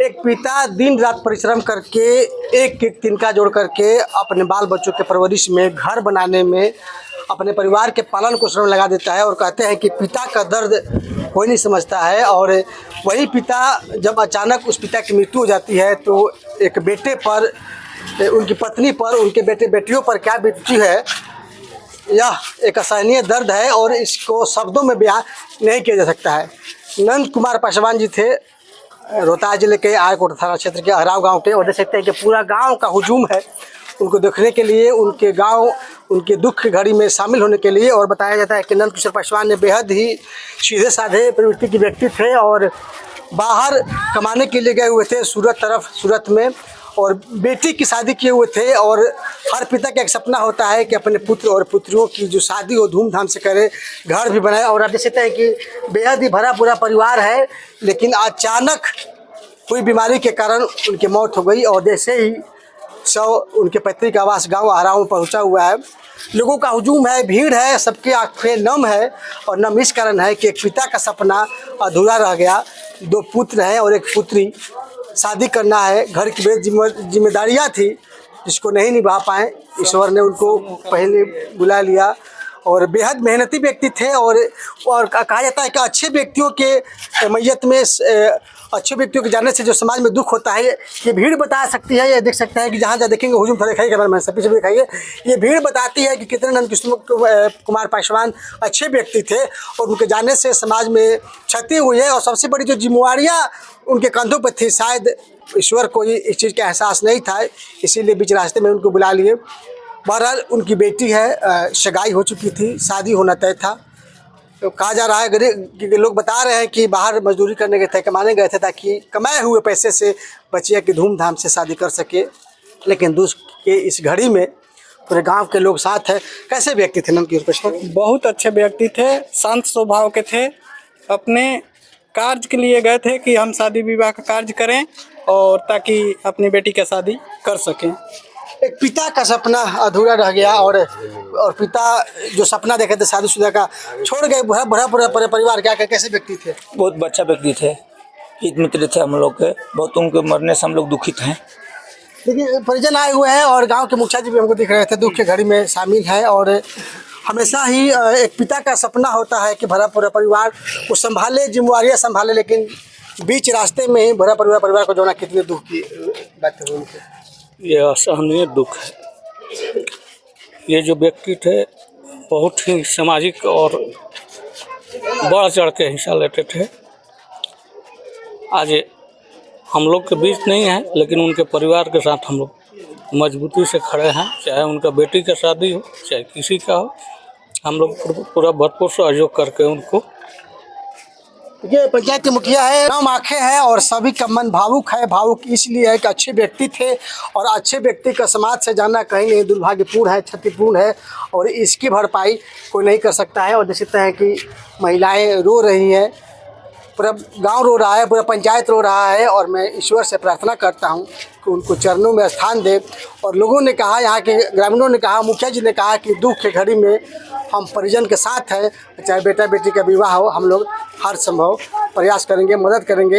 एक पिता दिन रात परिश्रम करके एक एक तिनका जोड़ करके अपने बाल बच्चों के परवरिश में, घर बनाने में, अपने परिवार के पालन पोषण में लगा देता है और कहते हैं कि पिता का दर्द कोई नहीं समझता है। और वही पिता जब अचानक उस पिता की मृत्यु हो जाती है तो एक बेटे पर, उनकी पत्नी पर, उनके बेटे बेटियों पर क्या बीतती है, यह एक असहनीय दर्द है और इसको शब्दों में बयान नहीं किया जा सकता है। नंद कुमार पासवान जी थे, रोहतास जिले के आरकोट थाना क्षेत्र के अहराव गांव के, और देख सकते हैं कि पूरा गांव का हुजूम है उनको देखने के लिए, उनके गांव, उनके दुख की घड़ी में शामिल होने के लिए। और बताया जाता है कि नंद किशोर पासवान ने बेहद ही सीधे साधे प्रवृत्ति के व्यक्ति थे और बाहर कमाने के लिए गए हुए थे सूरत में, और बेटी की शादी किए हुए थे। और हर पिता का एक सपना होता है कि अपने पुत्र और पुत्रियों की जो शादी हो धूमधाम से करे, घर भी बनाए। और आप देख सकते हैं कि बेहद ही भरा पूरा परिवार है, लेकिन अचानक कोई बीमारी के कारण उनकी मौत हो गई। और जैसे ही शव उनके पैतृक आवास गांव अहराव में पहुंचा हुआ है, लोगों का हुजूम है, भीड़ है, सबके आंखें नम है। और नम इस कारण है कि एक पिता का सपना अधूरा रह गया। 2 पुत्र हैं और 1 पुत्री, शादी करना है, घर की जिम्मेदारियां थी जिसको नहीं निभा पाए। ईश्वर ने उनको पहले बुला लिया और बेहद मेहनती व्यक्ति थे। और कहा जाता है कि अच्छे व्यक्तियों के मैयत में, अच्छे व्यक्तियों के जाने से जो समाज में दुख होता है, ये भीड़ बता सकती है। ये देख सकते हैं कि जहाँ जहाँ देखेंगे हुजूम थोड़ा दिखाइए, कैमरा मैन सभी दिखाइए, ये भीड़ बताती है कि कितने नंद किशोर कुमार पासवान अच्छे व्यक्ति थे और उनके जाने से समाज में क्षति हुई है। और सबसे बड़ी जो जिम्मेवारियाँ उनके कंधों पर थी, शायद ईश्वर को इस चीज़ का एहसास नहीं था, इसीलिए बीच रास्ते में उनको बुला लिए। बहरहाल उनकी बेटी है, सगाई हो चुकी थी, शादी होना तय था। तो कहा जा रहा है, गरीब लोग बता रहे हैं कि बाहर मजदूरी करने गए थे, कमाने गए थे ताकि कमाए हुए पैसे से बचिया की धूमधाम से शादी कर सके। लेकिन दुख के इस घड़ी में पूरे गांव के लोग साथ हैं। कैसे व्यक्ति थे नंद किशोर पासवान? बहुत अच्छे व्यक्ति थे, शांत स्वभाव के थे। अपने कार्य के लिए गए थे कि हम शादी विवाह का कार्य करें और ताकि अपनी बेटी का शादी कर सकें। एक पिता का सपना अधूरा रह गया और पिता जो सपना देखे थे शादीशुदा का, छोड़ गए। भरा पूरा परिवार, क्या कैसे व्यक्ति थे? बहुत अच्छा व्यक्ति थे, हित मित्र थे हम लोग के। बहुत उनके मरने से हम लोग दुखित हैं। लेकिन परिजन आए हुए हैं और गांव के मुखिया जी भी हमको दिख रहे थे, दुख के घड़ी में शामिल हैं। और हमेशा ही एक पिता का सपना होता है कि भरा पूरा परिवार को संभाले, जिम्मेवारियाँ संभाले, लेकिन बीच रास्ते में ही भरा परिवार को जोड़ना कितने दुख की बात हुई उनके। ये असहनीय दुख है। ये जो व्यक्ति थे बहुत ही सामाजिक और बढ़ चढ़ के हिस्सा लेते थे। आज हम लोग के बीच नहीं है, लेकिन उनके परिवार के साथ हम लोग मजबूती से खड़े हैं। चाहे उनका बेटी का शादी हो, चाहे किसी का हो, हम लोग पूरा भरपूर सहयोग करके उनको। ये पंचायत के मुखिया है, नाम आंखें हैं और सभी का मन भावुक है। भावुक इसलिए है कि अच्छे व्यक्ति थे और अच्छे व्यक्ति का समाज से जाना कहीं नहीं दुर्भाग्यपूर्ण है, क्षतिपूर्ण है और इसकी भरपाई कोई नहीं कर सकता है। और देख सकते हैं कि महिलाएं रो रही हैं, पूरा गांव रो रहा है, पूरा पंचायत रो रहा है। और मैं ईश्वर से प्रार्थना करता हूं कि उनको चरणों में स्थान दे। और लोगों ने कहा, यहाँ के ग्रामीणों ने कहा, मुखिया जी ने कहा कि दुख के घड़ी में हम परिजन के साथ हैं, चाहे बेटा बेटी का विवाह हो, हम लोग हर संभव प्रयास करेंगे, मदद करेंगे।